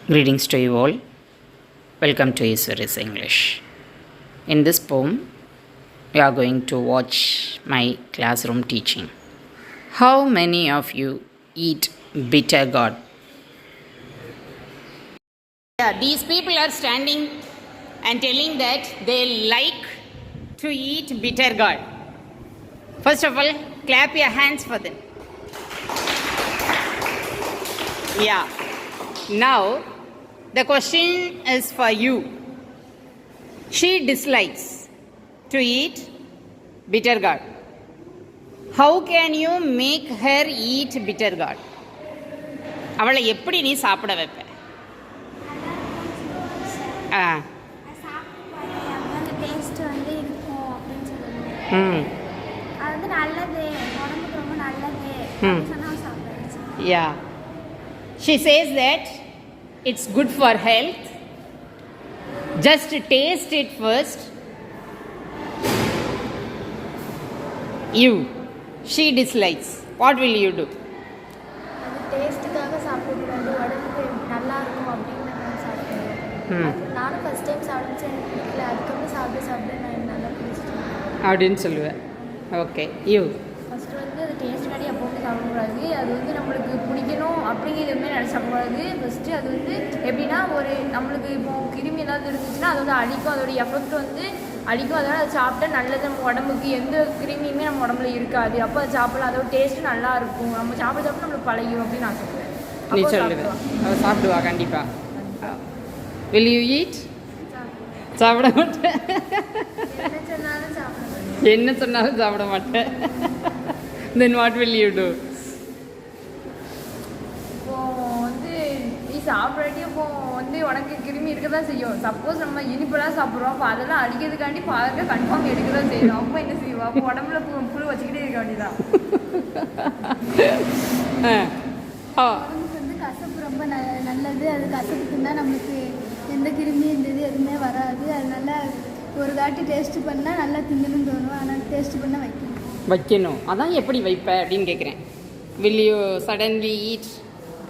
Greetings to you all. Welcome to Iswaris English. In this poem, we are going to watch my classroom teaching. How many of you eat bitter gourd? Yeah, these people are standing and telling that they like to eat bitter gourd. First of all, clap your hands for them. Yeah. Now, the question is for you. She dislikes to eat bitter gourd. How can you make her eat bitter gourd? அவளை எப்படி நீ சாப்பிட வைப்ப? Yeah. She says that it's good for health. Just taste it first. She dislikes. What will you do? நானும் first time சாப்பிடுச்சு எனக்கு பிடிக்கல அதுக்கப்புறம் சாப்பிட்டு நான் நல்லா பிடிச்சிட்டேன் அப்படின்னு சொல்லுவேன். ஓகே ஃபஸ்ட்டு வந்து அது டேஸ்ட் காட்டி அப்போ சாப்பிடக்கூடாது. அது வந்து நம்மளுக்கு பிடிக்கணும் அப்படிங்கிறது எதுவுமே நினச்சி சாப்பிடக்கூடாது. ஃபஸ்ட்டு அது வந்து எப்படின்னா ஒரு நம்மளுக்கு இப்போ கிருமி ஏதாவது இருந்துச்சுன்னா அது வந்து அழிக்கும். அதோடைய எஃபெக்ட் வந்து அழிக்கும். அதனால் அதை சாப்பிட்டா நல்லது. நம்ம உடம்புக்கு எந்த கிருமியுமே நம்ம உடம்புல இருக்காது. அப்போ அது சாப்பிடலாம். அதோட டேஸ்ட்டு நல்லா இருக்கும். நம்ம சாப்பிட நம்மளுக்கு பழகும் அப்படின்னு நான் சொல்லுவேன். நீ சொல்லுவேன். அவள் சாப்பிடுவா கண்டிப்பாக. Will you eat? சாப்பிட மாட்டேன். என்ன சொன்னாலும் சாப்பிட மாட்டேன். Then what will you do? இப்போ வந்து நீ சாப்பிட்றாட்டி இப்போ வந்து உனக்கு கிருமி இருக்க தான் செய்யும். சப்போஸ் நம்ம இனிப்பெல்லாம் சாப்பிட்றோம். அப்போ அதெல்லாம் அடிக்கிறதுக்காண்டி பாருங்க கன்ஃபார்ம் எடுக்க தான் செய்யணும். அப்போ என்ன செய்வோம்? அப்போ உடம்புல புழு வச்சுக்கிட்டே இருக்க வேண்டியதான். வந்து கசப்பு ரொம்ப நல்லது. அது கசப்புக்குன்னா நம்மளுக்கு எந்த கிருமி இருந்தது எதுவுமே வராது. அதனால ஒரு தாட்டி டேஸ்ட் பண்ணால் நல்லா திங்கணும்னு தோணும். ஆனால் டேஸ்ட் பண்ண வைக்கணும். அதான் எப்படி வைப்ப அப்படின்னு கேட்குறேன். will you suddenly eat?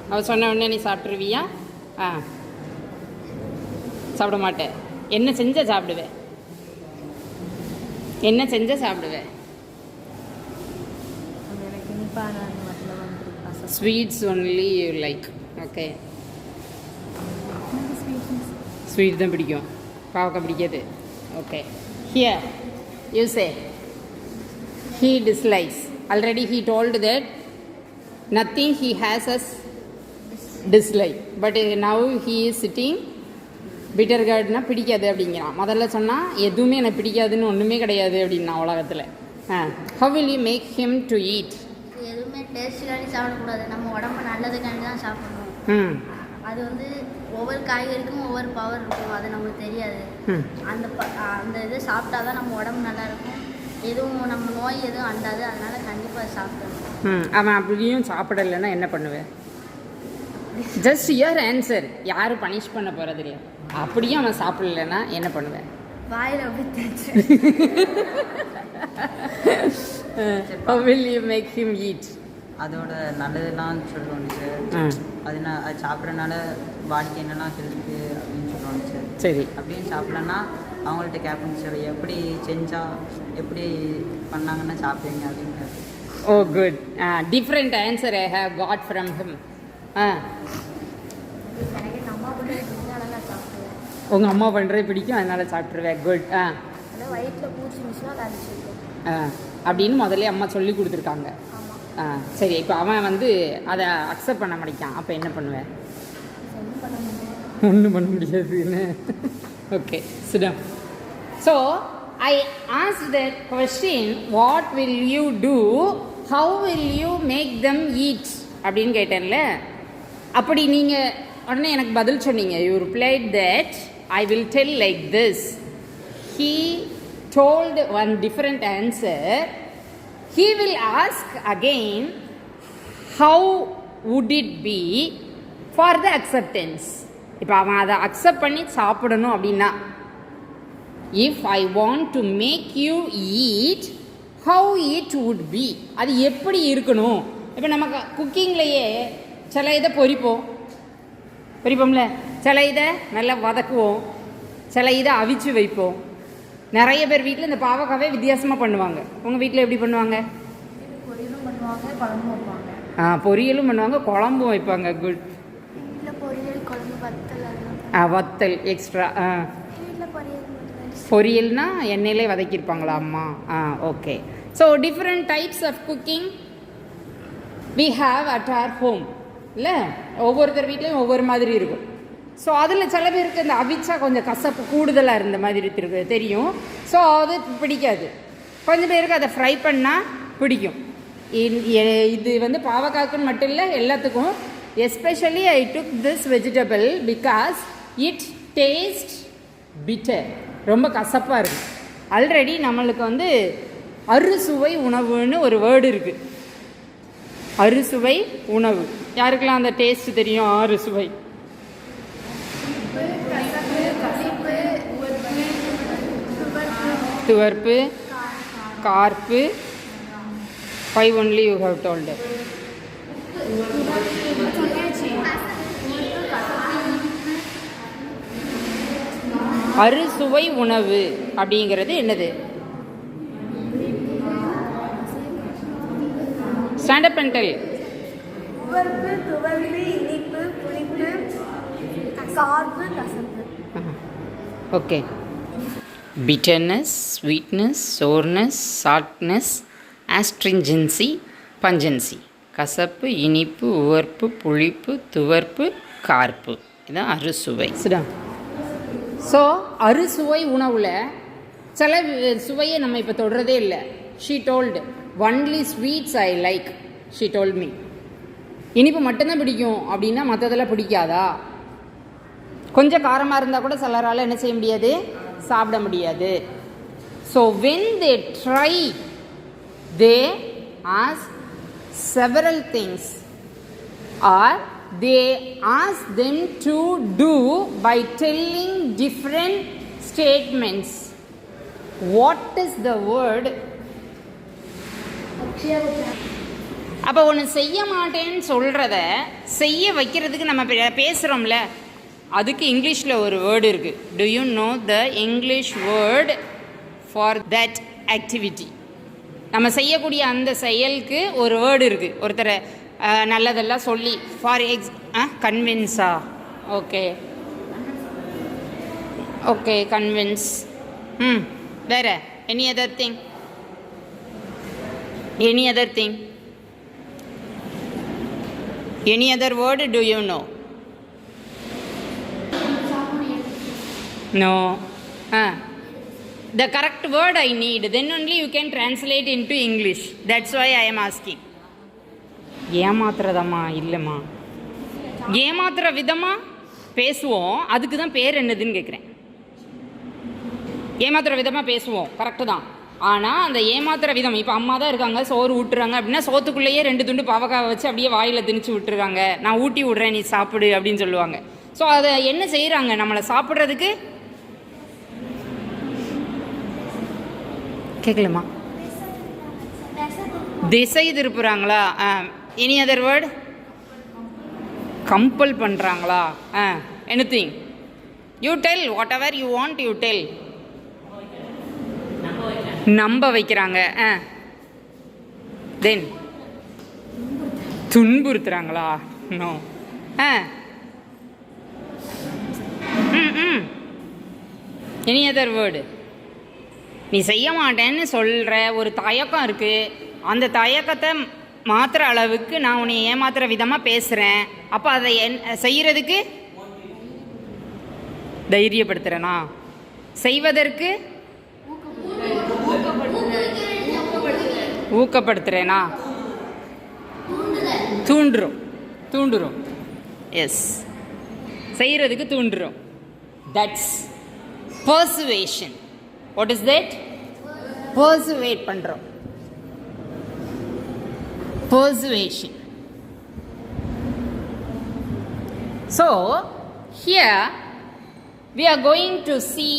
அவள் சொன்ன உடனே நீ சாப்பிட்ருவியா? சாப்பிட மாட்டேன். என்ன செஞ்சால் சாப்பிடுவேன்? Sweets only you like. Okay, sweet தான் பிடிக்கும், பாவக்காய் பிடிக்காது. Okay, here you say he dislikes. Already he told that nothing he has as dislike, but now he is sitting bitter gourdனா பிடிக்காது அப்படிங்கிறான். முதல்ல சொன்னால் எதுவுமே எனக்கு பிடிக்காதுன்னு ஒன்றுமே கிடையாது அப்படின்னா உலகத்தில். how will you make him to eat? எதுவுமே டேஸ்ட்டுக்காண்டி சாப்பிடக்கூடாது. நம்ம உடம்பு நல்லதுக்காண்டி தான் சாப்பிடணும். அது வந்து ஒவ்வொரு காய்கறிக்கும் ஒவ்வொரு பவர் இருக்கும். அது நமக்கு தெரியாது. அந்த இது சாப்பிட்டா தான் நம்ம உடம்பு நல்லா இருக்கும். எதுவும் நம்ம நோய் எதுவும் அண்டாது. அதனால கண்டிப்பாக சாப்பிடணும். அவன் அப்படியும் சாப்பிடலைன்னா என்ன பண்ணுவேன்? Just your answer. யாரும் பனிஷ் பண்ண போகிறதில்ல. அப்படியும் அவன் சாப்பிடலைன்னா என்ன பண்ணுவேன்? வாயில் அப்படி How will you make him eat? அதோட நல்லதுலாம் சொல்லுவாங்க சார். அது சாப்பிட்றதுனால பாடிக்கு என்னெல்லாம் ஹெல்த்து அப்படின்னு சொல்லுவாங்க சார். சரி, அப்படின்னு சாப்பிட்லன்னா அவங்கள்ட்ட கேட்பேங்க சார், எப்படி செஞ்சால் எப்படி பண்ணாங்கன்னா சாப்பிடுவீங்க அப்படிங்கிறது. Oh good. Different answer I have got from him. உங்கள் அம்மா பண்ணுறது பிடிக்கும் அதனால் சாப்பிட்ருவேன். குட். வயிற்றில் பூச்சி மிஷினா அப்படின்னு முதல்ல அம்மா சொல்லி கொடுத்துருக்காங்க. சரி, இப்போ அவன் வந்து அதை அக்செப்ட் பண்ண மாட்டேங்கான். அப்போ என்ன பண்ணுவேன்? ஒன்றும் பண்ண முடியாதுன்னு. Okay, sit down. So I asked that question, what will you do? How will you make them eat? அப்படின்னு கேட்டேன்ல. அப்படி நீங்கள் உடனே எனக்கு பதில் சொன்னீங்க. You replied that I will tell like this. He told one different answer. He will ask again, how would it be for the acceptance? இப்போ அவன் அதை அக்செப்ட் பண்ணி சாப்பிடணும் அப்படின்னா, if I want to make you eat, how it would be, அது எப்படி இருக்கணும்? இப்போ நம்ம குக்கிங்லேயே சில இதை பொரிப்போம், பொரிப்போம்ல. சில இதை நல்லா வதக்குவோம், சில இதை அவிச்சு வைப்போம். நிறைய பேர் வீட்டில் இந்த பாவக்காவே வித்தியாசமாக பண்ணுவாங்க. உங்கள் வீட்டில் எப்படி பண்ணுவாங்க? பொரியலும் பண்ணுவாங்க, குழம்பும் வைப்பாங்க. பொரியலும் பண்ணுவாங்க, குழம்பும் வைப்பாங்க. குட். பொரியல், குழம்பு, வத்தல். வத்தல் எக்ஸ்ட்ரா. பொரியல்னா எண்ணெயிலே வதக்கியிருப்பாங்களா அம்மா? Okay. So different types of cooking we have at our home இல்லை? ஒவ்வொருத்தர் வீட்லேயும் ஒவ்வொரு மாதிரி இருக்கும். ஸோ அதில் சில பேருக்கு இந்த அவிச்சா கொஞ்சம் கசப்பு கூடுதலாக இருந்த மாதிரி தெரியும். ஸோ அது பிடிக்காது. கொஞ்சம் பேருக்கு அதை ஃப்ரை பண்ணால் பிடிக்கும். இது வந்து பாவக்காய்க்குன்னு மட்டும் இல்லை, எல்லாத்துக்கும். Especially I took this vegetable because it taste bitter. ரொம்ப கசப்பாக இருக்குது. ஆல்ரெடி நம்மளுக்கு வந்து அறுசுவை உணவுன்னு ஒரு வேர்டு இருக்குது. அறுசுவை உணவு யாருக்கெல்லாம் அந்த டேஸ்ட் தெரியும்? அறுசுவை. துவர்ப்பு, கார்ப்பு. 5 only you have told. அறுசுவை உணவு அப்படிங்கிறது என்னது? Stand up and tell. உவர்ப்பு, துவர்ப்பு, இனிப்பு, புளிப்பு, கார்ப்பு, கசப்பு. Okay. bitterness, sweetness, sourness, saltness, astringency, pungency. கசப்பு, இனிப்பு, உவர்ப்பு, புளிப்பு, துவர்ப்பு, கார்ப்பு. இதுதான் அறுசுவை. ஸோ அறுசுவை உணவில் சில சுவையை நம்ம இப்போ தொடுறதே இல்லை. She told only sweets I like. She told me. இனிப்பு மட்டும்தான் பிடிக்கும் அப்படின்னா மற்றதெல்லாம் பிடிக்காதா? கொஞ்சம் காரமாக இருந்தால் கூட சிலரால் என்ன செய்ய முடியாது? சாப்பிட முடியாது. So when they try they ask several things or they ask them to do by telling different statements. What is the word? அப்போ ஒன்று செய்ய மாட்டேன்னு சொல்கிறத செய்ய வைக்கிறதுக்கு நம்ம பேசுகிறோம்ல, அதுக்கு இங்கிலீஷில் ஒரு வேர்டு இருக்குது. To you no the English word for that activity? நம்ம செய்யக்கூடிய அந்த செயலுக்கு ஒரு வேர்டு இருக்குது. ஒருத்தரை நல்லதெல்லாம் சொல்லி ஃபார் கன்வின்ஸா? Okay okay, convince. வேறு any other thing? Any other thing? Any other word do you know? No. The correct word I need, then only you can translate into English. That's why I am asking. ஏமாத்துறதாம்மா? இல்லைம்மா, ஏமாத்துற விதமாக பேசுவோம், அதுக்கு தான் பேர் என்னதுன்னு கேட்குறேன். ஏமாத்துற விதமாக பேசுவோம், கரெக்டு தான். ஆனால் அந்த ஏமாத்துற விதம், இப்போ அம்மா தான் இருக்காங்க, சோறு ஊட்டுறாங்க அப்படின்னா சோத்துக்குள்ளேயே 2 துண்டு பாவக்காய் வச்சு அப்படியே வாயில் திணிச்சு விட்டுறாங்க. நான் ஊட்டி விட்றேன், நீ சாப்பிடு அப்படின்னு சொல்லுவாங்க. ஸோ அதை என்ன செய்கிறாங்க? நம்மளை சாப்பிட்றதுக்கு கேட்கலமா? திசை திருப்புறாங்களா? Any other word? கம்பல் பண்ணுறாங்களா? Anything you tell, whatever you want you tell. நம்ப வைக்கிறாங்க. தென் துன்புறுத்துறாங்களா? நோ. Any other word? நீ செய்ய மாட்டேன்னு சொல்கிற ஒரு தயக்கம் இருக்குது, அந்த தயக்கத்தை மாற்றுற அளவுக்கு நான் உன்னை ஏமாத்துற விதமாக பேசுகிறேன். அப்போ அதை செய்கிறதுக்கு தைரியப்படுத்துகிறேனா? செய்வதற்கு ஊக்கப்படுத்துகிறேனா? தூண்டுறோம். எஸ், செய்கிறதுக்கு தூண்டுறோம். That's persuasion. What is that? Persuade பண்றோம். Persuasion. So here we are going to see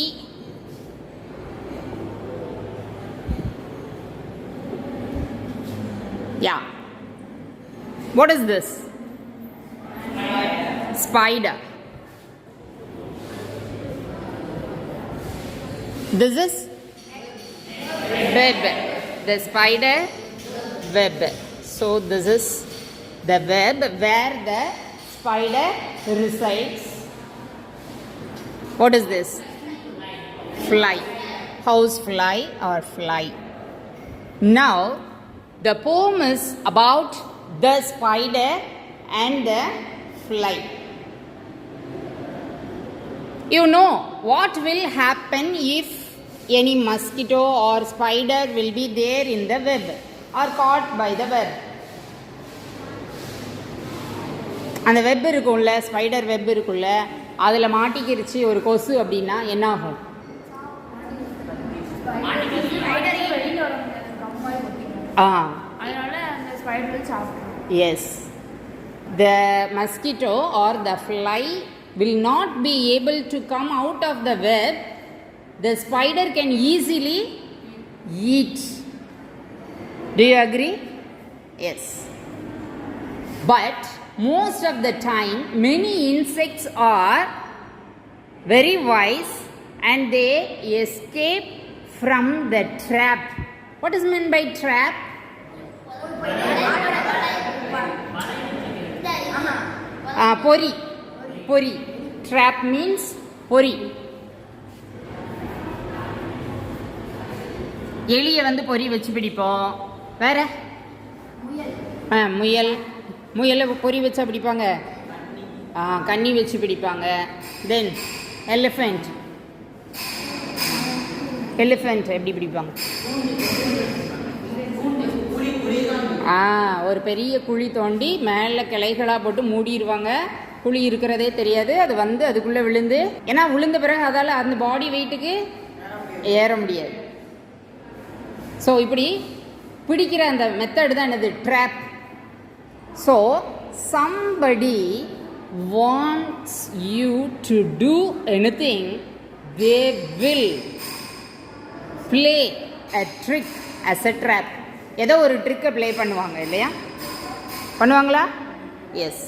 What is this? Spider. This is web. The spider web. So this is the web where the spider resides. What is this? Fly. House fly or fly. Now the poem is about the spider and the fly. You know what will happen if any mosquito or spider will be there in the web or caught by the web. அந்த web இருக்கும்ல, spider web இருக்குல்ல, அதில் மாட்டிக்கிருச்சு ஒரு கொசு அப்படின்னா என்ன ஆகும்? Yes, the mosquito or the fly will not be able to come out of the web. The spider can easily eat. Do you agree? Yes. But most of the time, many insects are very wise and they escape from the trap. What is meant by trap? Pori. Pori. Trap means pori. எலியை வந்து பொறி வச்சு பிடிப்போம். வேற முயல், முயலை பொறி வச்சா பிடிப்பாங்க. கன்னி வச்சு பிடிப்பாங்க. தென் எலிஃபெண்ட், எலிஃபெண்ட் எப்படி பிடிப்பாங்க? ஒரு பெரிய குழி தோண்டி மேலே கிளைகளாக போட்டு மூடிடுவாங்க. குழி இருக்கிறதே தெரியாது. அது வந்து அதுக்குள்ளே விழுந்து, ஏன்னா விழுந்த பிறகு அதால் அந்த பாடி வெயிட்டுக்கு ஏற முடியாது. ஸோ இப்படி பிடிக்கிற அந்த மெத்தடு தான் என்னது? Drop. So somebody wants you to do anything, they will play a trick as a trap. ஏதோ ஒரு ட்ரிக்கை ப்ளே பண்ணுவாங்க இல்லையா? பண்ணுவாங்களா? Yes.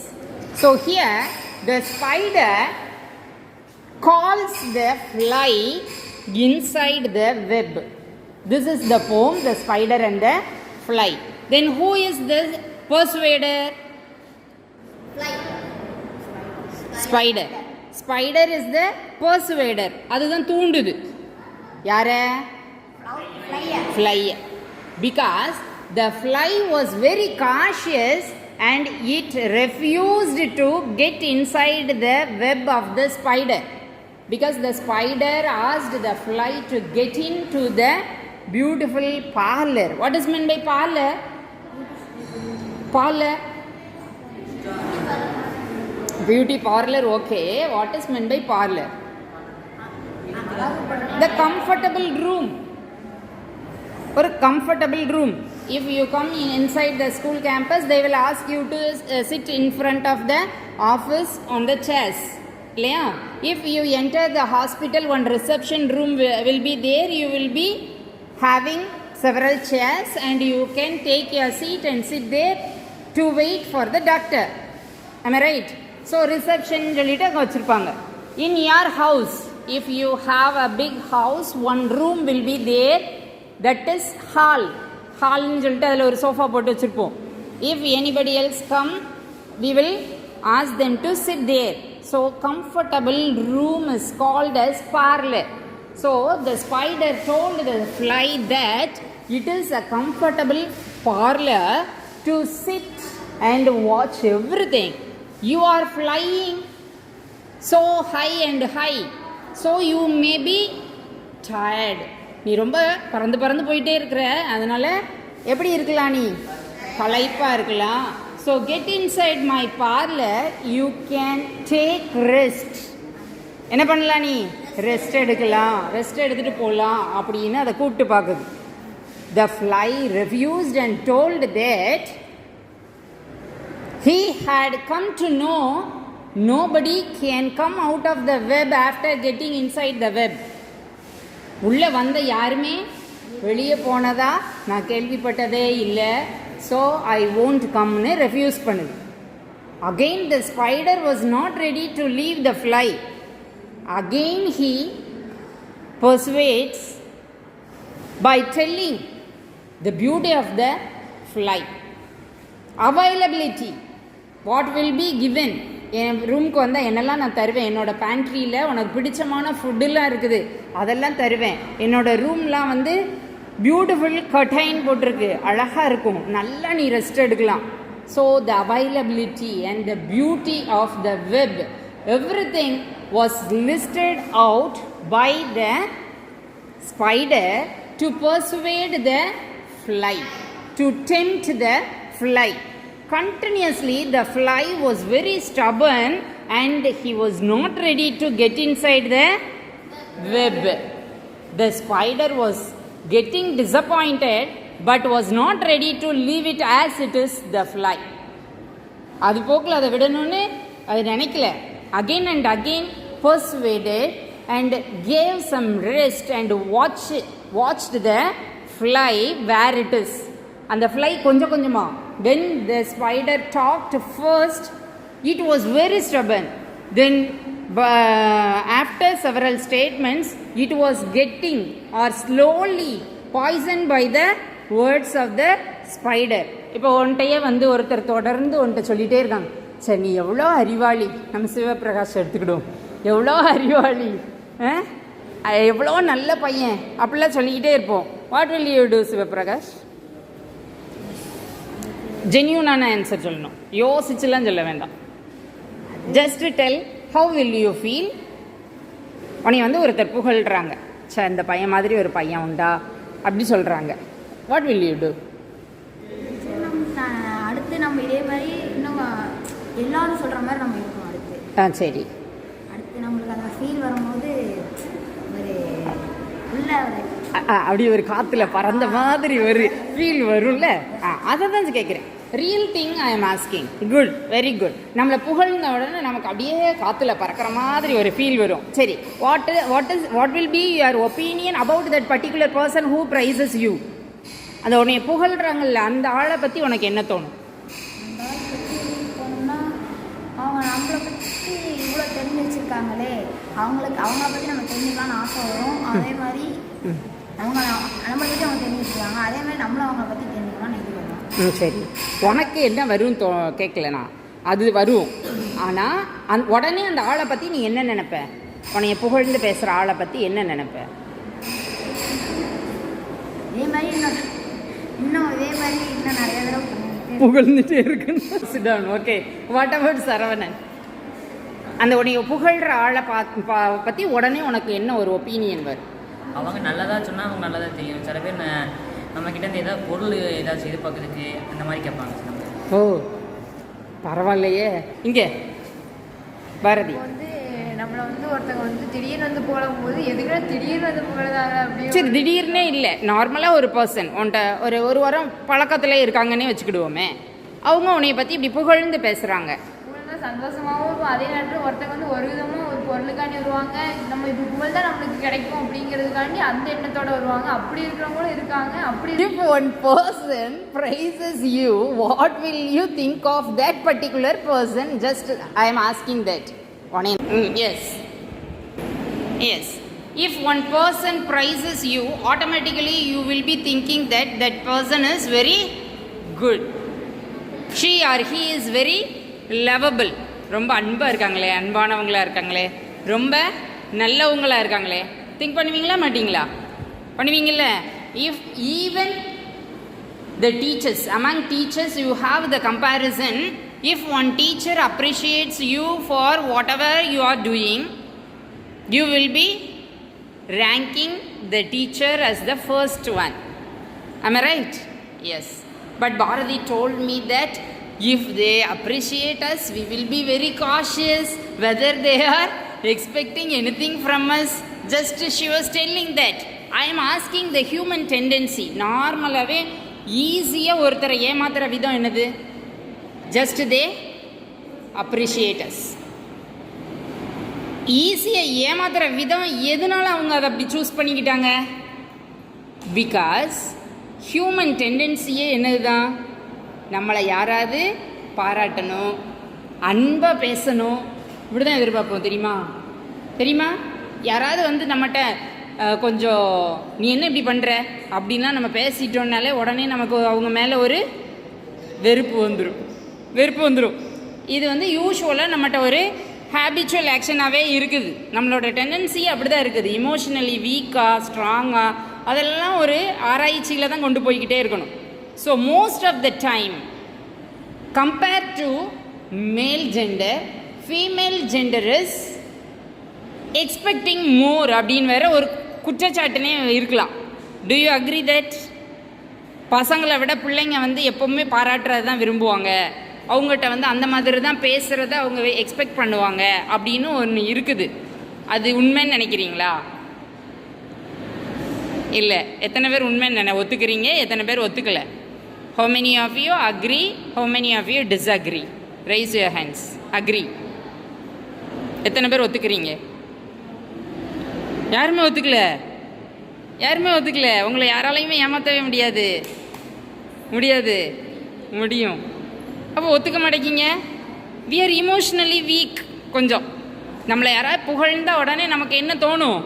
So here the spider calls the fly inside the web. This is the poem, the spider and the fly. Then who is the persuader? Fly. Spider. Spider is the persuader. அதுதான் தூண்டுது. யார? Fly. Because the fly was very cautious and it refused to get inside the web of the spider. Because the spider asked the fly to get into the beautiful parlor. What is meant by parlor? Parlor. Beauty parlor, okay. What is meant by parlor? The comfortable room. Or comfortable room. If you come inside the school campus, they will ask you to sit in front of the office on the chairs. If you enter the hospital, one reception room will be there. You will be having several chairs and you can take your seat and sit there to wait for the doctor. Am I right? So reception சொல்லிட்டு வச்சிருப்பாங்க. In your house, if you have a big house, one room will be there, that is hall. ஹால்னு சொல்லிட்டு அதில் ஒரு sofa போட்டு வச்சுருப்போம். If anybody else come, we will ask them to sit there. So comfortable room is called as parlor. So the spider told the fly that it is a comfortable parlor to sit and watch everything. You are flying so high and high, so you may be tired. நீ ரொம்ப பறந்து பறந்து போயிட்டே இருக்கிற, அதனால் எப்படி இருக்கலாம்? நீ களைப்பாக இருக்கலாம். So get inside my parlour, you can take rest. என்ன பண்ணலாம்? நீ ரெஸ்ட் எடுக்கலாம், ரெஸ்ட் எடுத்துகிட்டு போகலாம் அப்படின்னு அதை கூப்பிட்டு பார்க்குது. த fly refused and told that he had come to know nobody can come out of the web after getting inside the web. உள்ளே வந்த யாருமே வெளியே போனதா நான் கேள்விப்பட்டதே இல்லை. ஸோ ஐ won't கம்னு ரெஃப்யூஸ் பண்ணுது. Again the spider was not ready to leave the fly. Again he persuades by telling the beauty of the fly. Availability, what will be given. என் ரூமுக்கு வந்தால் என்னெல்லாம் நான் தருவேன். என்னோடய பேண்ட்ரியில் உனக்கு பிடிச்சமான ஃபுட்டுலாம் இருக்குது, அதெல்லாம் தருவேன். என்னோடய ரூம்லாம் வந்து பியூட்டிஃபுல் கர்டைன் போட்டிருக்கு, அழகாக இருக்கும், நல்லா நீ ரெஸ்ட் எடுக்கலாம். So the availability and the beauty of the web, everything was listed out by the spider to persuade the fly, to tempt the fly. Continuously the fly was very stubborn and he was not ready to get inside the web. The spider was getting disappointed but was not ready to leave it as it is the fly. அது போக்கில் அதை விடணும்னு அது நினைக்கல. Again and again persuaded and gave some rest and watched the fly where it is. And the fly கொஞ்சம் கொஞ்சமாக, when the spider talked first, it was very stubborn. Then after several statements, it was getting or slowly poisoned by the words of the spider. இப்போ ஒன்றையே வந்து ஒருத்தர் தொடர்ந்து ஒன்றை சொல்லிகிட்டே இருக்காங்க, சரி நீ எவ்வளோ அறிவாளி, நம்ம சிவபிரகாஷ் எடுத்துக்கிடுவோம், எவ்வளோ அறிவாளி, எவ்வளோ நல்ல பையன், அப்படிலாம் சொல்லிக்கிட்டே இருப்போம். What will you do Sivaprakash? ஜென்யூனான ஆன்சர் சொல்லணும், யோசிச்சுலாம் சொல்ல வேண்டாம். Just tell how will you feel. உன்னை வந்து ஒருத்தர் புகழ்கிறாங்க, சரி இந்த பையன் மாதிரி ஒரு பையன் உண்டா அப்படி சொல்கிறாங்க. What will you do? அடுத்து நம்ம இதே மாதிரி இன்னும் எல்லாரும் சொல்கிற மாதிரி நம்ம இருக்கணும். அடுத்து சரி, அடுத்து நம்மளுக்கு அந்த ஃபீல் வரும்போது ஒரு உள்ள அப்படி ஒரு காற்றுல பறந்த மாதிரி ஒரு ஃபீல் வரும்ல, அதை தான் கேட்குறேன். Real thing I am asking. Good, very good. நம்மளை புகழ்ந்த உடனே நமக்கு அப்படியே காற்றுல பறக்கிற மாதிரி ஒரு ஃபீல் வரும். சரி, what will be your opinion about that particular person who praises you? அந்த உன்னை புகழ்கிறாங்கல்ல, அந்த ஆளை பற்றி உனக்கு என்ன தோணும்? அவங்க நம்மளை பற்றி இவ்வளோ தெரிஞ்சு வச்சுருக்காங்களே, அவங்கள பற்றி நம்ம தெரிஞ்சுக்கலாம்னு ஆசை வரும். அதே மாதிரி நம்மளை பற்றி அவங்க தெரிஞ்சு வச்சுருக்காங்க, அதே மாதிரி நம்மளும் அவங்கள பற்றி தெரிஞ்சுக்கலாம்னு இது வரும். சரி, உனக்கு என்ன வரும் கேட்கலண்ணா, அது வரும். ஆனால் உடனே அந்த ஆளை பற்றி நீ என்ன நினைப்ப? உன்னைய புகழ்ந்து பேசுகிற ஆளை பற்றி என்ன நினைப்ப? இதே மாதிரி இன்னும் இதே மாதிரி இன்னும் நிறைய தடவை புகழ்ந்துட்டே இருக்குன்னு sit down. Okay, what about Saravanan? அந்த உன்னைய புகழ்கிற ஆளை பற்றி உடனே உனக்கு என்ன ஒரு ஒப்பீனியன் வரும்? அவங்க நல்லதாக சொன்னால் அவங்க நல்லதாக தெரியும். சில பேர் நம்மக்கிட்ட ஏதாவது பொருள் ஏதாச்சும் எதிர்பார்க்குறதுக்கு அந்த மாதிரி கேட்பாங்க. ஓ பரவாயில்லையே. இங்கே பாரதி வந்து நம்மளை வந்து ஒருத்தங்க வந்து திடீர்னு வந்து போடும்போது எதுக்குன்னா திடீர்னு வந்து போடுறாங்க அப்படி. சரி, திடீர்னே இல்லை, நார்மலாக ஒரு பர்சன் உன்ட்ட ஒரு வாரம் பழக்கத்தில் இருக்காங்கன்னே வச்சுக்கிடுவோமே, அவங்க உன்னைய பற்றி இப்படி புகழ்ந்து பேசுகிறாங்க, சந்தோஷமாகவும் இருக்கும். அதே நேரத்தில் ஒருத்தங்க வந்து ஒரு விதமாக ஒரு பொருளுக்காண்டி வருவாங்க, நம்ம இப்படி புகழ் தான் நம்மளுக்கு கிடைக்கும் அப்படிங்கிறதுக்காண்டி அந்த எண்ணத்தோடு வருவாங்க. அப்படி இருக்கிறவங்களும் இருக்காங்க. அப்படி if one person praises you, what will you think of that particular person? Just I am asking that. Yes. If one person praises you, automatically you will be thinking that that person is very good. She or he is very lovable, ரொம்ப அன்பாக இருக்காங்களே, அன்பானவங்களாக இருக்காங்களே, ரொம்ப நல்லவங்களாக இருக்காங்களே, think பண்ணுவீங்களா மாட்டிங்களா? பண்ணுவீங்கள்ல. If even the teachers, among teachers you have the comparison. If one teacher appreciates you for whatever you are doing, you will be ranking the teacher as the first one. Am I right? Yes. But Bharati told me that if they appreciate us, we will be very cautious whether they are expecting anything from us. Just she was telling that. I am asking the human tendency. நார்மலாகவே ஈஸியாக ஒருத்தரை ஏமாத்துகிற விதம் என்னது? Just they appreciate us. ஈஸியாக ஏமாத்துகிற விதம் எதனால அவங்க அதை அப்படி சூஸ் பண்ணிக்கிட்டாங்க? பிகாஸ் ஹியூமன் டெண்டன்சியே என்னது தான்? நம்மளை யாராவது பாராட்டணும், அன்பாக பேசணும், இப்படி தான் எதிர்பார்ப்போம். தெரியுமா? யாராவது வந்து நம்மகிட்ட கொஞ்சம் நீ என்ன இப்படி பண்ணுற அப்படின்லாம் நம்ம பேசிட்டோம்னாலே உடனே நமக்கு அவங்க மேலே ஒரு வெறுப்பு வந்துடும். இது வந்து யூஸ்வலாக நம்மகிட்ட ஒரு ஹேபிச்சுவல் ஆக்ஷனாகவே இருக்குது. நம்மளோட டெண்டன்சி அப்படி தான் இருக்குது. இமோஷ்னலி வீக்காக ஸ்ட்ராங்காக அதெல்லாம் ஒரு ஆராய்ச்சியில் தான் கொண்டு போய்கிட்டே இருக்கணும். So most of the time compare to male gender, female gender is expecting more அப்படின்னு வேற ஒரு குற்றச்சாட்டுனே இருக்கலாம். Do you agree that? பசங்களை விட பிள்ளைங்க வந்து எப்போவுமே பாராட்டுறது தான் விரும்புவாங்க, அவங்ககிட்ட வந்து அந்த மாதிரி தான் பேசுகிறத அவங்க எக்ஸ்பெக்ட் பண்ணுவாங்க அப்படின்னு ஒன்று இருக்குது. அது உண்மைன்னு நினைக்கிறீங்களா? இல்லை. எத்தனை பேர் உண்மைன்னு ஒத்துக்கிறீங்க, எத்தனை பேர் ஒத்துக்கலை? How many of you agree? How many of you disagree? Raise your hands. Agree. எத்தனை பேர் ஒத்துக்கிறீங்க? யாருமே ஒத்துக்கல. உங்களை யாராலையுமே ஏமாற்றவே முடியும். அப்போ ஒத்துக்க மாட்டேங்கிங்க. we are emotionally weak. கொஞ்சம் நம்மளை யாராவது புகழ்ந்தால் உடனே நமக்கு என்ன தோணும்?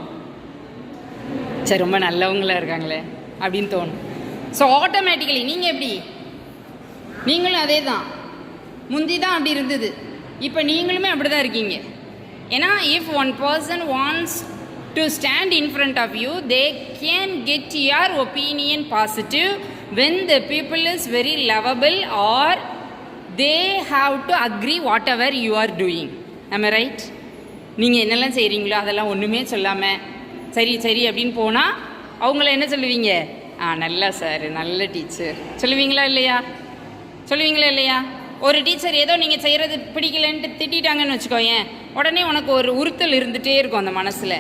சரி, ரொம்ப நல்லவங்களாக இருக்காங்களே அப்படின்னு தோணும். ஸோ ஆட்டோமேட்டிக்கலி நீங்கள் எப்படி? நீங்களும் அதே தான். முந்தி தான் அப்படி இருந்தது, இப்போ நீங்களுமே அப்படி தான் இருக்கீங்க. ஏன்னா if one person wants to stand in front of you, they can get your opinion positive when the people is very lovable or they have to agree whatever you are doing. Am I right? நீங்கள் என்னெல்லாம் செய்கிறீங்களோ அதெல்லாம் ஒன்றுமே சொல்லாமல் சரி அப்படின்னு போனால் அவங்கள என்ன சொல்லுவீங்க? நல்லா சார், நல்ல டீச்சர் சொல்லுவீங்களா இல்லையா? ஒரு டீச்சர் ஏதோ நீங்கள் செய்கிறது பிடிக்கலன்ட்டு திட்டாங்கன்னு வச்சுக்கோயேன், உடனே உனக்கு ஒரு உறுத்தல் இருந்துகிட்டே இருக்கும் அந்த மனசில்.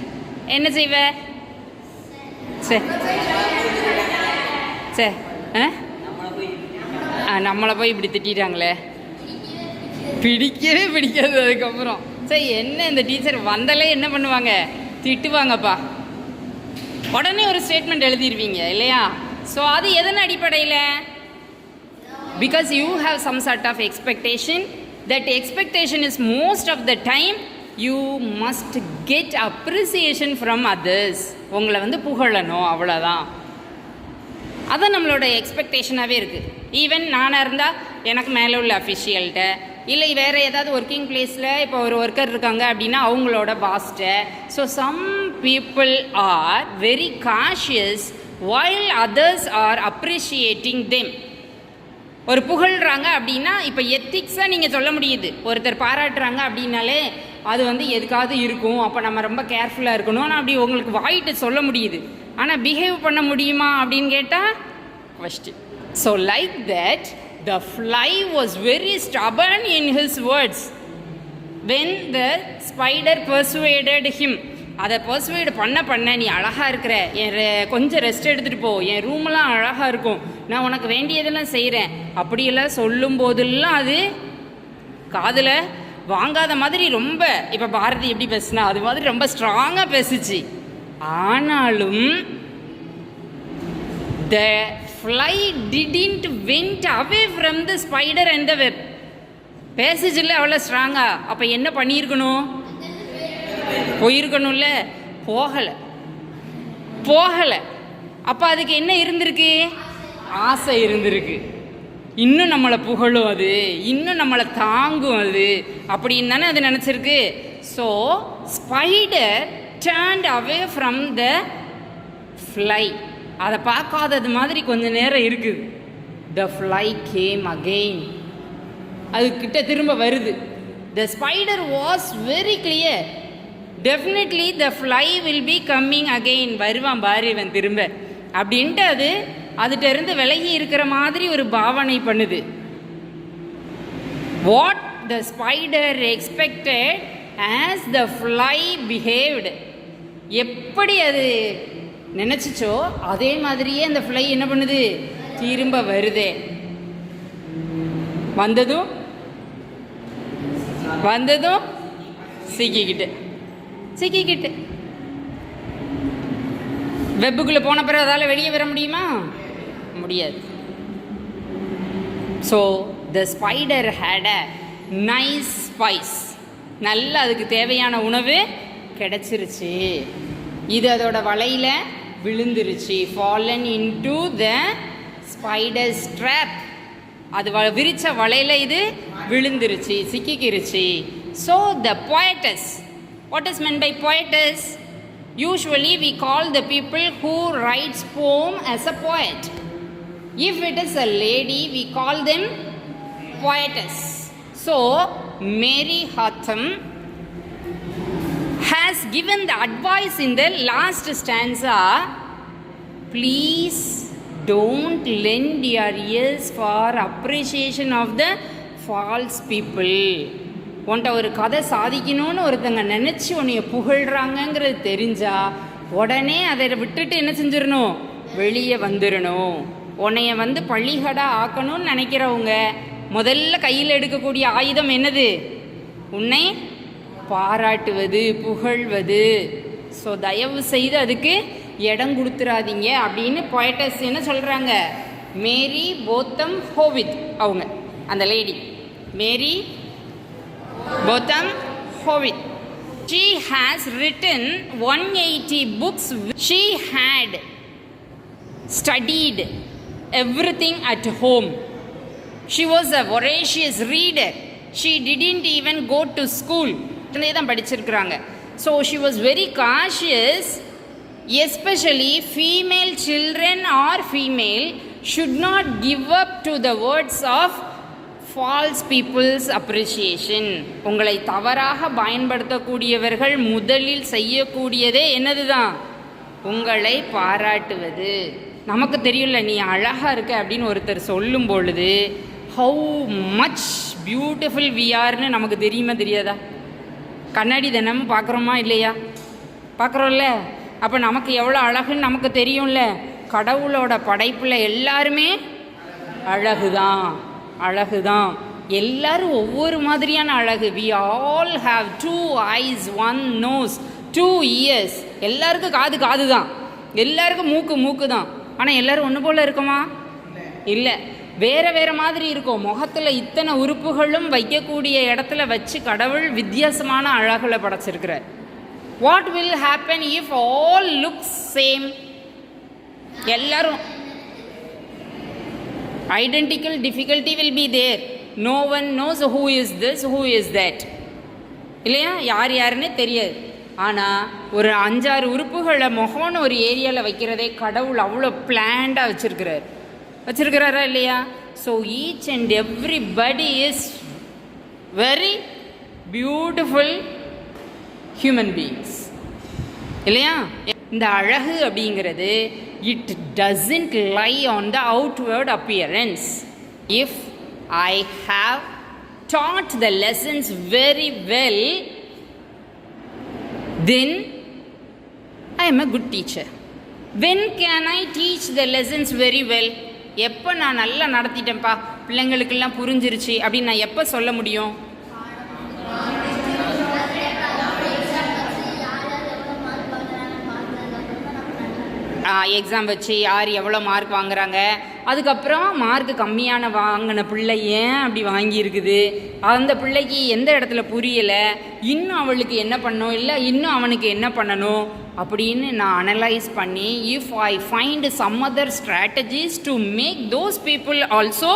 என்ன செய்வ? நம்மளை போய் இப்படி திட்டாங்களே, பிடிக்காது. அதுக்கப்புறம் சரி என்ன இந்த டீச்சர் வந்தாலே என்ன பண்ணுவாங்க? திட்டுவாங்கப்பா. உடனே ஒரு ஸ்டேட்மெண்ட் எழுதிடுவீங்க இல்லையா? ஸோ அது எதன் அடிப்படையில்? Because you have some sort of expectation. That expectation is most of the time you must get appreciation from others. உங்களை வந்து புகழணும், அவ்வளோதான். அதான் நம்மளோட எக்ஸ்பெக்டேஷனாகவே இருக்குது. ஈவன் நானாக இருந்தால் எனக்கு மேலே உள்ள அஃபிஷியல்கிட்ட, இல்லை வேறு ஏதாவது ஒர்க்கிங் பிளேஸில் இப்போ ஒரு ஒர்க்கர் இருக்காங்க அப்படின்னா அவங்களோட பாஸ்ட்ட. So some people are very cautious while others are appreciating them. ஒரு புகழ்கிறாங்க அப்படின்னா இப்போ எத்திக்ஸாக நீங்கள் சொல்ல முடியுது. ஒருத்தர் பாராட்டுறாங்க அப்படின்னாலே அது வந்து எதுக்காவது இருக்கும், அப்போ நம்ம ரொம்ப கேர்ஃபுல்லாக இருக்கணும்னு அப்படி உங்களுக்கு வாயிட்டு சொல்ல முடியுது. ஆனால் பிஹேவ் பண்ண முடியுமா அப்படின்னு கேட்டால் question. So like that, the fly was very stubborn in his words when the spider persuaded him. அதை பர்சுவேட் பண்ண நீ அழகாக இருக்கிற, கொஞ்சம் ரெஸ்ட் எடுத்துகிட்டு போ, என் ரூமெல்லாம் அழகாக இருக்கும், நான் உனக்கு வேண்டியதெல்லாம் செய்கிறேன் அப்படியெல்லாம் சொல்லும் போதெல்லாம் அது காதில் வாங்காத மாதிரி ரொம்ப, இப்போ பாரதி எப்படி பேசுனா அது மாதிரி ரொம்ப ஸ்ட்ராங்காக பேசுச்சு. ஆனாலும் the fly didn't went away from the spider and the web. பேசுச்சுல்ல அவ்வளோ ஸ்ட்ராங்கா. அப்போ என்ன பண்ணியிருக்கணும்? போயிருக்கணும்ல, போகலை. அப்போ அதுக்கு என்ன இருந்திருக்கு? ஆசை இருந்திருக்கு. இன்னும் நம்மளை புகழும், அது இன்னும் நம்மளை தாங்கும், அது அப்படின்னு தானே அது நினச்சிருக்கு. So spider turned away from the fly. அதை பார்க்காதது மாதிரி கொஞ்சம் நேரம் இருக்குது. The fly came again. அதுக்கிட்ட திரும்ப வருது. The spider was very clear. Definitely the fly will be coming again. வருவான் பாரு இவன் திரும்ப அப்படின்ட்டு அதுகிட்ட இருந்து விலகி இருக்கிற மாதிரி ஒரு பாவனை பண்ணுது. What the spider expected as the fly behaved. எப்படி அது நினச்சிச்சோ அதே மாதிரியே அந்த ஃப்ளை என்ன பண்ணுது? திரும்ப வருதே. வந்ததும் சிக்கிக்கிட்டு வெப்புக்குள்ளே போன பிறகு அதால் வெளியே வர முடியுமா? முடியாது. So the spider had a nice spice. நல்ல அதுக்கு தேவையான உணவு கிடச்சிருச்சு. இது அதோட வலையில் விழுந்துருச்சு. Fallen into the spider's trap. அது விரிச்ச வலையில் இது விழுந்துருச்சு, சிக்கிக்கிருச்சு. So the poetess, what is meant by poetess? Usually we call the people who writes poem as a poet. If it is a lady, we call them poetess. So Mary Hatham has given the advice in the last stanza, please don't lend your ears for appreciation of the false people. உன்ட்ட ஒரு கதை சாதிக்கணும்னு ஒருத்தங்க நினச்சி உன்னைய புகழ்கிறாங்கங்கிறது தெரிஞ்சா உடனே அதை விட்டுட்டு என்ன செஞ்சிடணும், வெளியே வந்துடணும். உன்னைய பள்ளிகடாக ஆக்கணும்னு நினைக்கிறவங்க முதல்ல கையில் எடுக்கக்கூடிய ஆயுதம் என்னது? உன்னை பாராட்டுவது, புகழ்வது. ஸோ தயவு செய்து அதுக்கு இடம் கொடுத்துடாதீங்க அப்படின்னு போய்டஸ் என்ன சொல்கிறாங்க? மேரி போத்தம் ஹோவித், அவங்க அந்த lady Mary Botham Howitt. She has written 180 books. She had studied everything at home. She was a voracious reader. She didn't even go to school. தான் படிச்சிருக்கிறாங்க. So she was very cautious, especially female children or female should not give up to the words of false people's appreciation. உங்களை தவறாக பயன்படுத்தக்கூடியவர்கள் முதலில் செய்யக்கூடியதே என்னது தான்? உங்களை பாராட்டுவது. நமக்கு தெரியல நீ அழகாக இருக்க அப்படின்னு ஒருத்தர் சொல்லும் பொழுது ஹவு மச் பியூட்டிஃபுல் வி ஆர்னு நமக்கு தெரியுமா தெரியாதா? கண்ணாடி தினமும் பார்க்குறோமா இல்லையா? பார்க்குறோம்ல. அப்போ நமக்கு எவ்வளோ அழகுன்னு நமக்கு தெரியும்ல. கடவுளோட படைப்பில் எல்லாருமே அழகுதான், அழகுதான். எல்லாரும் ஒவ்வொரு மாதிரியான அழகு. We all have 2 eyes, 1 nose, 2 ears. எல்லாருக்கும் காது தான், எல்லாருக்கும் மூக்கு தான். ஆனால் எல்லோரும் ஒன்று போல் இருக்குமா? இல்லை, வேறு மாதிரி இருக்கும். முகத்தில் இத்தனை உறுப்புகளும் வைக்கக்கூடிய இடத்துல வச்சு கடவுள் வித்தியாசமான அழகுல படைச்சிருக்கிறார். What will happen if all looks same? எல்லாரும் identical difficulty will be there. No one knows who is this, who is that. இல்லையா? யாருன்னே தெரியாது. ஆனால் ஒரு 5-6 உறுப்புகளை முகம்னு ஒரு ஏரியாவில் வைக்கிறதே கடவுள் அவ்வளோ பிளான்டாக வச்சிருக்கிறாரா இல்லையா? So each and everybody is very beautiful human beings இல்லையா? இந்த அழகு அப்படிங்கிறது it doesn't lie on the outward appearance. If I have taught the lessons very well, then I am a good teacher. When can I teach the lessons very well? எப்போ நான் நல்லா நடத்திட்டேன்ப்பா, பிள்ளைங்களுக்கெல்லாம் புரிஞ்சிருச்சு அப்படின்னு நான் எப்போ சொல்ல முடியும்? எக்ஸாம் வச்சு யார் எவ்வளோ மார்க் வாங்குறாங்க, அதுக்கப்புறம் மார்க் கம்மியான வாங்கின பிள்ளை ஏன் அப்படி வாங்கியிருக்குது, அந்த பிள்ளைக்கு எந்த இடத்துல புரியலை, இன்னும் அவளுக்கு என்ன பண்ணணும், இல்லை இன்னும் அவனுக்கு என்ன பண்ணணும் அப்படின்னு நான் அனலைஸ் பண்ணி if I find some other strategies to make those people also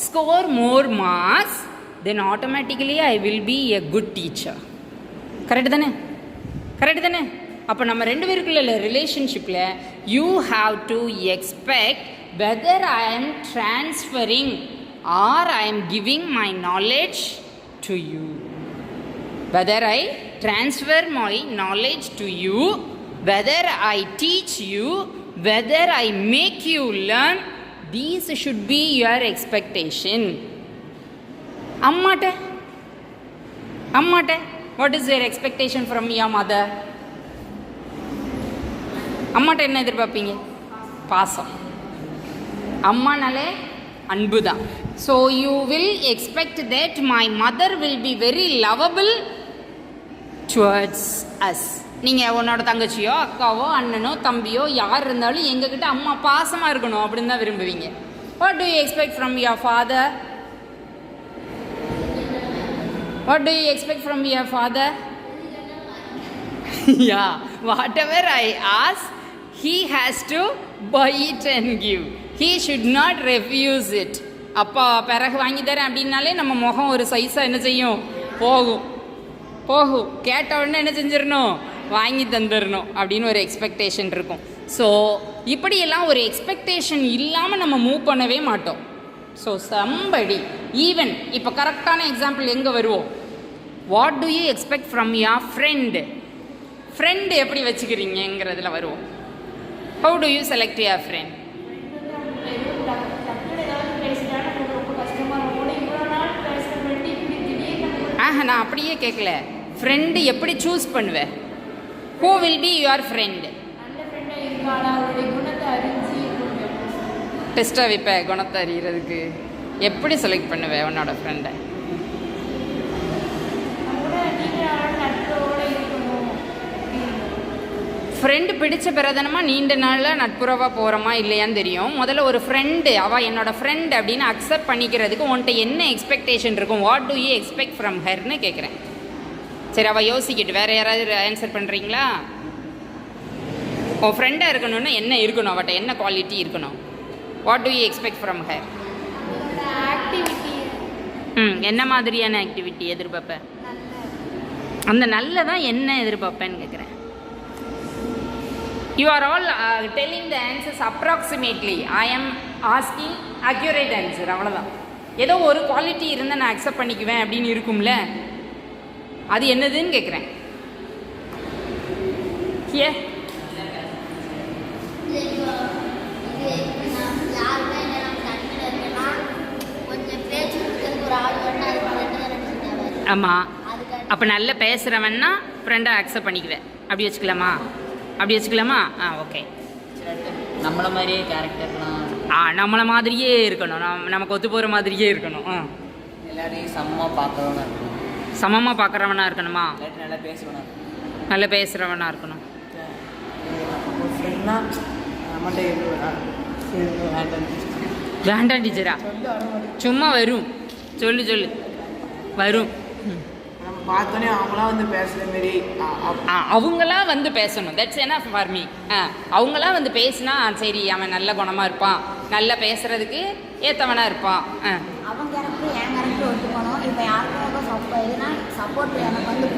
score more marks, then automatically I will be a good teacher. Correct தானே? அப்போ நம்ம 2 பேருக்குள்ள ரிலேஷன்ஷிப்பில் you have to expect whether I am transferring or I am giving my knowledge to you. Whether I transfer my knowledge to you, whether I teach you, whether I make you learn, these should be your expectation. அம்மாட்ட what is your expectation from your mother? அம்மாட்ட என்ன எதிர்பார்ப்பீங்க? பாசம். அம்மானாலே அன்பு தான். So you will expect that my mother will be very lovable towards as. நீங்கள் உன்னோட தங்கச்சியோ அக்காவோ அண்ணனோ தம்பியோ யார் இருந்தாலும் எங்ககிட்ட அம்மா பாசமாக இருக்கணும் அப்படின்னு தான் விரும்புவீங்க. What do you expect from your father? What do you expect from your father? Yeah. whatever I ask, he has to buy it and give. He should not refuse it. அப்பா பிறகு வாங்கி தரேன் அப்படின்னாலே நம்ம முகம் ஒரு சைஸாக என்ன செய்யும், போகும். கேட்ட உடனே என்ன செஞ்சிடணும், வாங்கி தந்துடணும் அப்படின்னு ஒரு எக்ஸ்பெக்டேஷன் இருக்கும். ஸோ இப்படியெல்லாம் ஒரு எக்ஸ்பெக்டேஷன் இல்லாமல் நம்ம மூவ் பண்ணவே மாட்டோம். ஸோ சம்படி ஈவன் இப்போ கரெக்டான எக்ஸாம்பிள் எங்கே வருவோம், what do you expect from your friend எப்படி வச்சுக்கிறீங்கிறதுல வருவோம். How do you select your friend? நான் அப்படியே கேட்கல, ஃப்ரெண்டு எப்படி சூஸ் பண்ணுவேன்? Who will be your friend? டெஸ்ட்டாக வைப்பேன் குணத்தை அறிகிறதுக்கு. எப்படி செலக்ட் பண்ணுவேன் உன்னோட ஃப்ரெண்டை? ஃப்ரெண்டு பிடிச்ச பிறதனமாக நீண்ட நாளில் நட்புறவாக போகிறோமா இல்லையான்னு தெரியும். முதல்ல ஒரு ஃப்ரெண்டு, அவள் என்னோட ஃப்ரெண்ட் அப்படின்னு அக்செப்ட் பண்ணிக்கிறதுக்கு உன்கிட்ட என்ன எக்ஸ்பெக்டேஷன் இருக்கும்? What do you expect from ஹர்னு கேட்குறேன். சரி, அவள் யோசிக்கிட்டு வேறு யாராவது ஆன்சர் பண்ணுறீங்களா? உன் ஃப்ரெண்டாக இருக்கணும்னா என்ன இருக்கணும், அவட்ட என்ன குவாலிட்டி இருக்கணும்? What do you expect from her? என்ன மாதிரியான ஆக்டிவிட்டி எதிர்பார்ப்பேன்? அந்த நல்லதான் என்ன எதிர்பார்ப்பேன்னு கேட்குறேன். You are all telling the answers approximately. I am asking accurate answer. அவ்வளோதான். ஏதோ ஒரு குவாலிட்டி இருந்தால் நான் அக்செப்ட் பண்ணிக்குவேன் அப்படின்னு இருக்கும்ல, அது என்னதுன்னு கேட்குறேன். ஏ ஆமாம். அப்போ நல்ல பேசுகிறவன்னா ஃப்ரெண்டாக அக்செப்ட் பண்ணிக்குவேன். அப்படி வச்சுக்கலாமா? ஓகே. நம்மளை மாதிரியே கேரக்டர்லாம் நம்மளை மாதிரியே இருக்கணும், நமக்கு ஒத்து போகிற மாதிரியே இருக்கணும். எல்லாரையும் சமமாக பார்க்குறவனா இருக்கணுமா? நல்லா பேசுகிறவனா இருக்கணும். வேண்டாம் டீச்சரா, சும்மா வரும். சொல்லு வரும். பார்த்தோன்னே அவங்களாம் வந்து பேசுகிற மாரி அவங்களாம் வந்து பேசணும். That's enough for me. அவங்களாம் வந்து பேசினா சரி, அவன் நல்ல குணமாக இருப்பான், நல்லா பேசுகிறதுக்கு ஏற்றவனாக இருப்பான். அவங்க கேரக்டர் என் கேரக்டர் ஒத்துக்கணும். இப்போ யாருக்கும் எதுனா சப்போர்ட் எனக்கு வந்து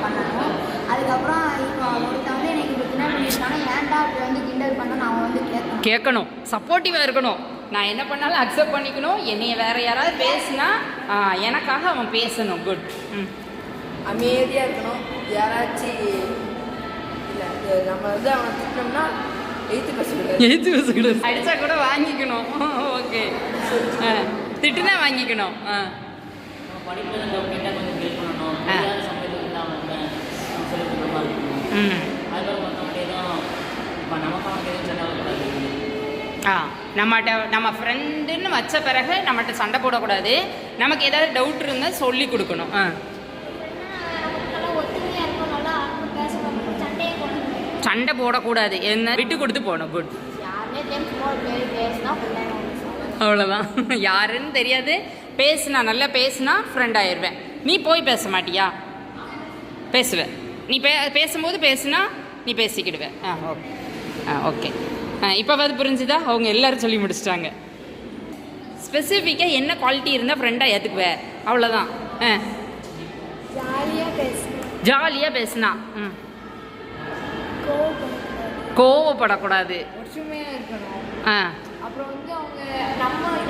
பண்ணணும். அதுக்கப்புறம் இப்போ ஒருத்தன் வந்து எனக்கு இப்போ கிண்டல் பண்ணியிருக்காங்க, ஏன்டா அப்படி வந்து கிண்டல் பண்ணணும் அவன் வந்து கேட்கணும். சப்போர்ட்டிவாக இருக்கணும். நான் என்ன பண்ணாலும் அக்செப்ட் பண்ணிக்கணும். என்னைய வேறு யாராவது பேசுனா எனக்காக அவன் பேசணும். குட். அமைதியாக இருக்கணும். யாராச்சும் இல்லை நம்ம வந்து அவனை திட்டோம்னா எய்த்து பேசக்கூடாது. அடித்தா கூட வாங்கிக்கணும். ஓகே. திட்டுனா வாங்கிக்கணும். நம்ம ஃப்ரெண்டுன்னு வச்ச பிறகு நம்மகிட்ட சண்டை போடக்கூடாது. நமக்கு ஏதாவது டவுட் இருந்தால் சொல்லி கொடுக்கணும். சண்டை போடக்கூடாது, என்ன விட்டு கொடுத்து போகணும். குட். அவ்வளோதான். யாருன்னு தெரியாது, நல்லா பேசுனா ஃப்ரெண்ட் ஆயிடுவேன். நீ போய் பேச மாட்டியா? பேசுவேன். நீ பேசும்போது பேசுனா நீ பேசிக்கிடுவேன். ஓகே. இப்போ வந்து புரிஞ்சுதா? அவங்க எல்லோரும் சொல்லி முடிச்சிட்டாங்க. ஸ்பெசிஃபிக்காக என்ன குவாலிட்டி இருந்தால் ஃப்ரெண்டாக ஏற்றுக்குவேன், அவ்வளோதான். ஜாலியாக பேசுனா. கோவப்படக்கூடாது. ஒற்றுமையாக இருக்கணும். அப்புறம் வந்து அவங்க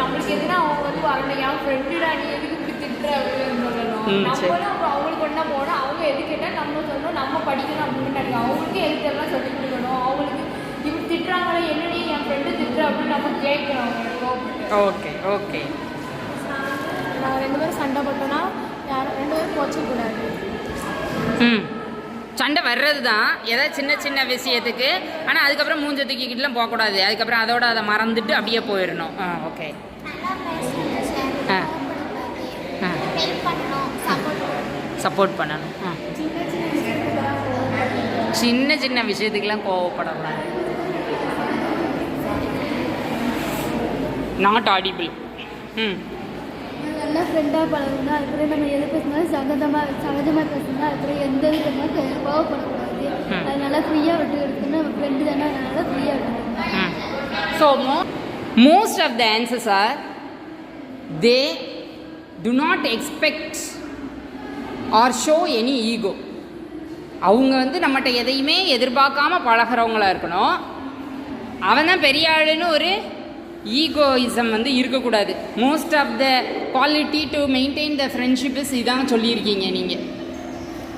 நம்மளுக்கு எதுனா அவங்க வந்து வரணும், என் ஃப்ரெண்டுடா நீ எதுக்கு இப்படி திட்டுற அப்படின்னு சொல்லணும். நம்மளும் அப்புறம் அவங்களுக்கு ஒன்றா போனால் அவங்க எது கேட்டால் நம்ம சொல்லணும், நம்ம படிக்கணும் அப்படின்னு நினைக்கணும். அவங்களுக்கும் எதுக்கெல்லாம் சொல்லி கொடுக்கணும். அவங்களுக்கு இப்படி திட்டுறாங்களே, என்னடி என் ஃப்ரெண்டு திட்டுற அப்படின்னு நம்ம கேட்கணும் அவங்களுக்கு. ஓகே. நாங்கள் 2 பேரும் சண்டை போட்டோன்னா 2 பேரும் போச்சக்கூடாது. சண்டை வர்றது தான் ஏதாவது சின்ன விஷயத்துக்கு. ஆனால் அதுக்கப்புறம் மூஞ்ச தூக்கிக்கிட்டுலாம் போகக்கூடாது. அதுக்கப்புறம் அதோட அதை மறந்துட்டு அப்படியே போயிடணும். ஓகே. சப்போர்ட் பண்ணணும். சின்ன விஷயத்துக்கெல்லாம் கோவப்படக்கூடாது. Not audible. நல்லா ஃப்ரெண்டாக பழகுனா, அதுக்கப்புறம் நம்ம எது பேசினாலும் சகஜமாக பேசணும். அதுக்கப்புறம் எந்த விதமாக கோவப்படக்கூடாது. அதனால ஃப்ரீயாக விட்டுக்கிறதுன்னு ஃப்ரெண்டு தானே, அதனால ஃப்ரீயாக விட்டுக்கிறேன். So most of the answers are they do not expect or show any ego. அவங்க வந்து நம்மகிட்ட எதையுமே எதிர்பார்க்காம பழகிறவங்களா இருக்கணும். அவன் தான் பெரிய ஆளுன்னு ஒரு ஈகோயிசம் வந்து இருக்கக்கூடாது. Most of the quality to maintain the friendships இதான் சொல்லியிருக்கீங்க நீங்கள்.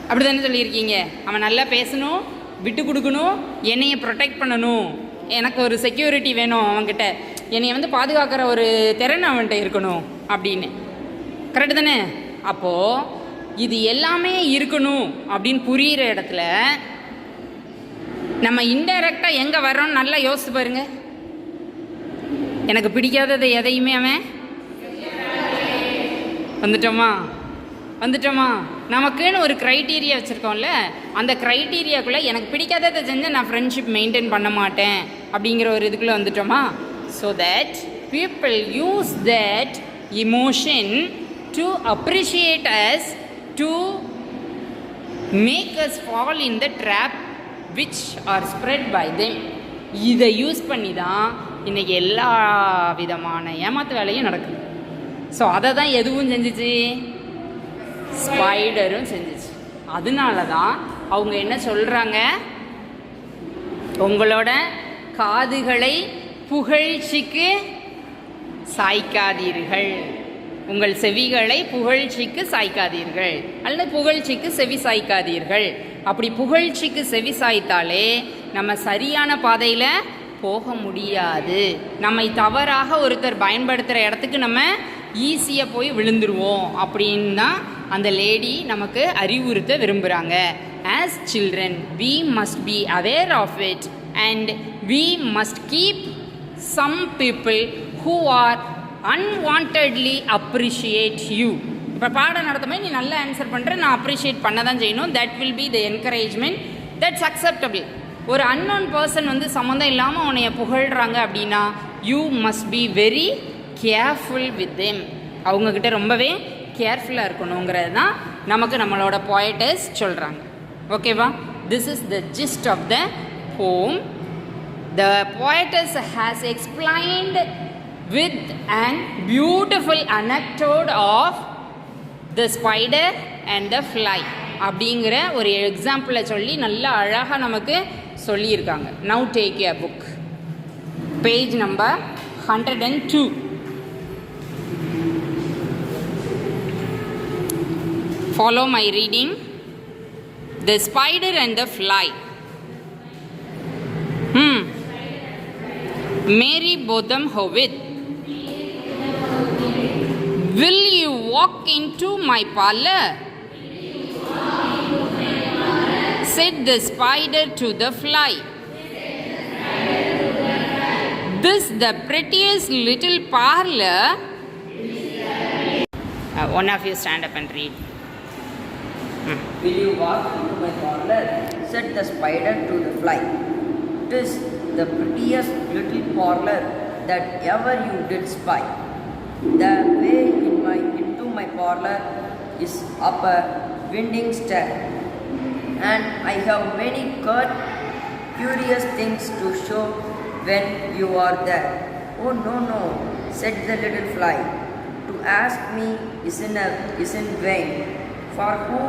அப்படி தானே சொல்லியிருக்கீங்க. அவன் நல்லா பேசணும், விட்டு கொடுக்கணும், என்னையை ப்ரொடெக்ட் பண்ணணும், எனக்கு ஒரு செக்யூரிட்டி வேணும், அவன்கிட்ட என்னை வந்து பாதுகாக்கிற ஒரு திறன் அவன்கிட்ட இருக்கணும் அப்படின்னு. கரெக்டு தானே? அப்போது இது எல்லாமே இருக்கணும் அப்படின்னு புரிகிற இடத்துல நம்ம இன்டைரக்டாக எங்கே வர்றோம்னு நல்லா யோசித்து பாருங்க. எனக்கு பிடிக்காததை எதையுமே அவன் வந்துட்டோமா நமக்குன்னு ஒரு க்ரைட்டீரியா வச்சுருக்கோம்ல, அந்த க்ரைட்டீரியாக்குள்ளே எனக்கு பிடிக்காததை செஞ்சால் நான் ஃப்ரெண்ட்ஷிப் மெயின்டைன் பண்ண மாட்டேன் அப்படிங்கிற ஒரு இதுக்குள்ளே வந்துட்டோமா. So that people use that emotion to appreciate us, to make us fall in the trap which are spread by them. இதை யூஸ் பண்ணி தான் இன்றைக்கி எல்லா விதமான ஏமாத்து வேலையும் நடக்குது. ஸோ அதை தான் எதுவும் செஞ்சிச்சு, ஸ்பைடரும் செஞ்சிச்சு. அதனால தான் அவங்க என்ன சொல்கிறாங்க, உங்களோட காதுகளை புகழ்ச்சிக்கு சாய்க்காதீர்கள், உங்கள் செவிகளை புகழ்ச்சிக்கு சாய்க்காதீர்கள், அல்லது புகழ்ச்சிக்கு செவி சாய்க்காதீர்கள். அப்படி புகழ்ச்சிக்கு செவி சாய்த்தாலே நம்ம சரியான பாதையில் போக முடியாது. நம்மை தவறாக ஒருத்தர் பயன்படுத்துகிற இடத்துக்கு நம்ம ஈஸியாக போய் விழுந்துருவோம் அப்படின்னு தான் அந்த லேடி நமக்கு அறிவுறுத்த விரும்புகிறாங்க. As children we must be aware of it and we must keep some people who are unwantedly appreciate you. இப்போ பாடம் நடத்துமே நீ நல்லா ஆன்சர் பண்ணுற, நான் அப்ரிஷியேட் பண்ண தான் செய்யணும். That will be the encouragement, that's acceptable. ஒரு அன்னோன் பர்சன் வந்து சம்மந்தம் இல்லாமல் உன்னைய புகழ்கிறாங்க அப்படின்னா you must be very careful with them. அவங்கக்கிட்ட ரொம்பவே கேர்ஃபுல்லாக இருக்கணுங்கிறது தான் நமக்கு நம்மளோட போயட்டஸ் சொல்கிறாங்க. ஓகேவா? This is the gist of the poem. The poetess has explained with an beautiful anecdote of the spider and the fly அப்படிங்கிற ஒரு எக்ஸாம்பிளை சொல்லி நல்லா அழகாக நமக்கு சொல்லியிருக்காங்க. Now take a book, page number 102. Follow my reading. The spider and the fly. Mary Botham Howitt. Will you walk into my parlor? Said the spider to the fly. This the prettiest little parlor. One of you stand up and read. Will you walk into my parlor? Said the spider to the fly. This the prettiest little parlor that ever you did spy. The way into my parlor is up a winding stair, and I have many curious things to show when you are there. Oh no, said the little fly. To ask me is in vain, for who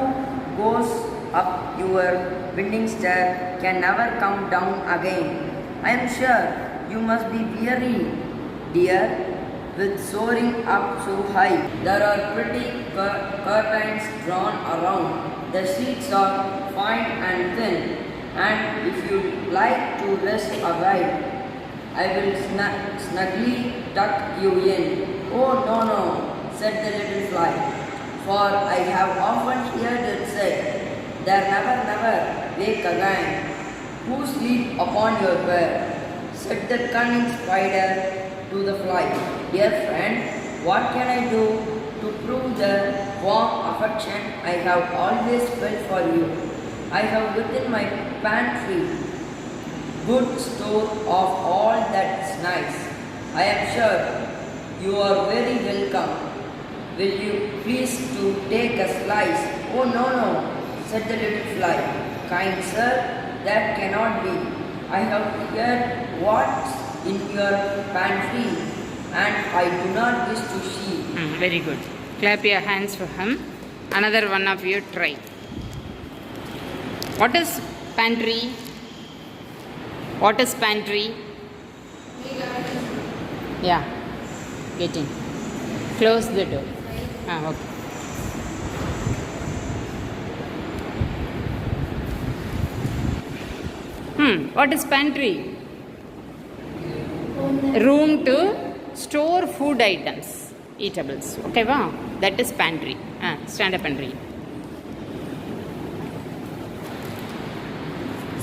goes up your winding stair can never come down again. I am sure you must be weary, dear, with soaring up so high. There are pretty curtains drawn around. The sheets are fine and thin, and if you like to rest a while, I will snugly tuck you in. Oh no, said the little fly, for I have often heard it said, there never wake again who sleep upon your bed. Said the cunning spider to the fly, dear friend, what can I do to prove the warm affection I have always felt for you? I have within my pantry good store of all that's nice. I am sure you are very welcome. Will you please to take a slice? Oh no, said the little fly. Kind sir, that cannot be. I have heard what's in your pantry, and I do not wish to see. Very good. Clap your hands for him. Another one of you try. What is pantry? What is pantry? Yeah. Get in. Close the door. Okay. What is pantry? Room to store food items, eatables. Okay, wow. That is pantry. Stand up and read.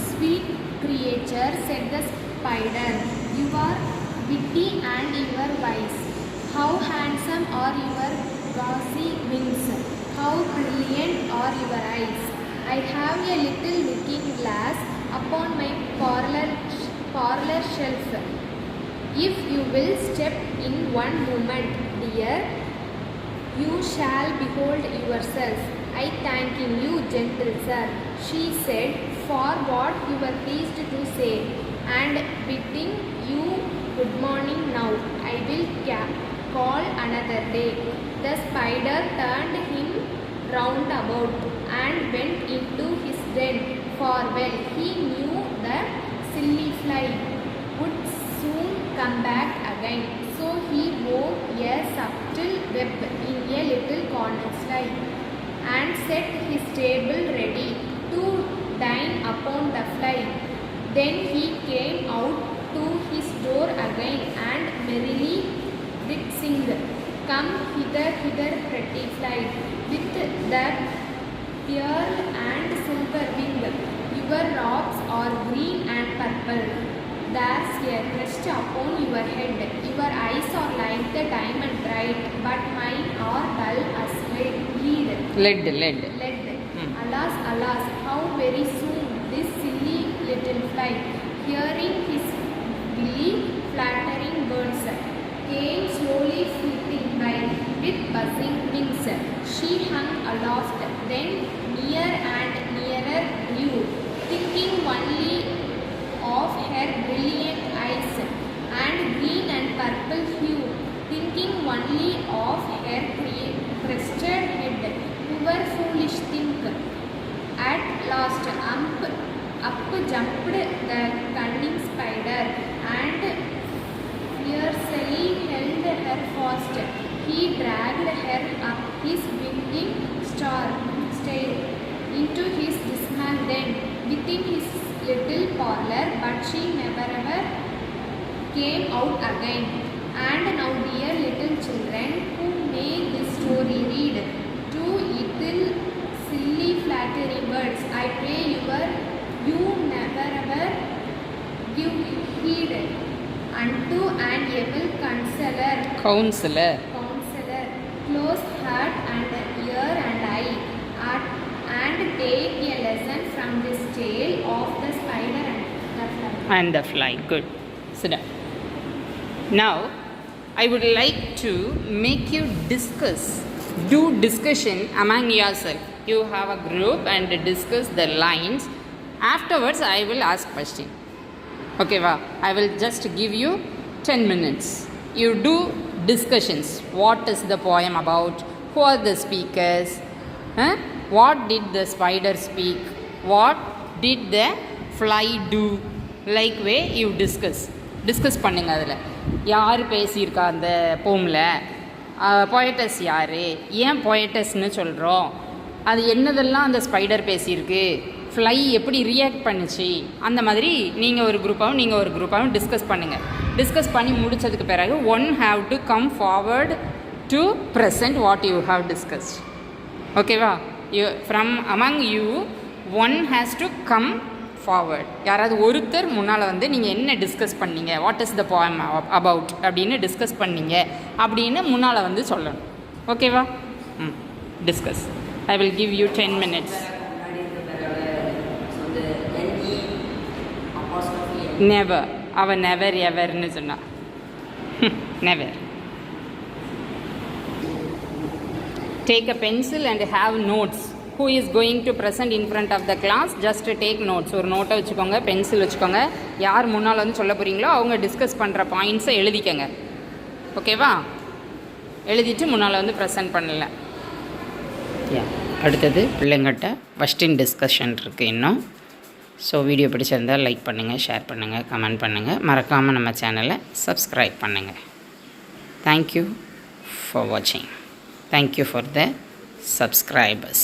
Sweet creature, said the spider, you are witty and you are wise. How handsome are your gauzy wings, how brilliant are your eyes. I have a little looking glass upon my parlor shelf. If you will step in one moment, dear, you shall behold yourself. I thank you, gentle sir, she said, for what you were pleased to say, and bidding you good morning now, I will call another day. The spider turned him round about and went into his den, for well he knew the silly fly would soon come back again. So he wove a subtle web in a little corner slide, and set his table ready to dine upon the fly. Then he came out to his door again, and merrily did sing, come hither, hither, pretty fly, with the pearl and silver wing. Your robes are green and purple. There's a crest upon your head. Your eyes are like the diamond bright, but mine are dull as lead. Alas, alas, how very soon this silly little fly, hearing his glee flattering words, came slowly flitting by with buzzing wings. She hung aloft, then near and nearer grew, thinking only of her brilliant eyes and green and purple hue, thinking only of her crested head. Poor foolish think. At last up jumped the cunning spider, and fiercely held her fast. He dragged her up his winging stair into his dismal den within his little parlor, but she never ever came out again. And now, dear little children, who may this story read, two little silly flattering words, I pray you never ever give heed unto an able counselor, close heart and ear and eye, and take a lesson from this tale of the spider and the fly. Good. Sit down. Now, I would like to make you do discussion among yourself. You have a group and discuss the lines. Afterwards, I will ask question. Okay, wow. I will just give you 10 minutes. You do discussions. What is the poem about? Who are the speakers? What did the spider speak? What did the fly do? Like way you discuss பண்ணுங்க. அதில் யார் பேசியிருக்கா அந்த போமில், பொயட்டஸ் யார், ஏன் பொயட்டஸ்ன்னு சொல்கிறோம், அது என்னதெல்லாம் அந்த spider பேசியிருக்கு, fly எப்படி ரியாக்ட் பண்ணுச்சு, அந்த மாதிரி நீங்கள் ஒரு குரூப்பாகவும் டிஸ்கஸ் பண்ணுங்கள். டிஸ்கஸ் பண்ணி முடித்ததுக்கு பிறகு one have to come forward to present what you have discussed. ஓகேவா? From among you one has to come forward. யாராவது ஒருத்தர் முன்னால் வந்து நீங்கள் என்ன டிஸ்கஸ் பண்ணீங்க, what is the poem about அப்படின்னு டிஸ்கஸ் பண்ணீங்க அப்படின்னு முன்னால் வந்து சொல்லணும். ஓகேவா? Discuss. I will give you 10 minutes. Never. அவ நெவர் எவர்னு சொன்னா. Never. Take a pencil and have notes. who is going to present in front of the class, just take notes. ஒரு நோட்டை வச்சுக்கோங்க, பென்சில் வச்சுக்கோங்க. யார் முன்னால் வந்து சொல்ல போகிறீங்களோ அவங்க டிஸ்கஸ் பண்ணுற பாயிண்ட்ஸை எழுதிக்கங்க. ஓகேவா? எழுதிட்டு முன்னால் வந்து ப்ரெசென்ட் பண்ணல. அடுத்தது பிள்ளைங்கிட்ட கொஸ்டின் டிஸ்கஷன் இருக்குது இன்னும். ஸோ வீடியோ பிடிச்சிருந்தால் லைக் பண்ணுங்கள், ஷேர் பண்ணுங்கள், கமெண்ட் பண்ணுங்கள். மறக்காமல் நம்ம சேனலை சப்ஸ்கிரைப் பண்ணுங்கள். தேங்க்யூ ஃபார் வாட்சிங். Thank you for the subscribers.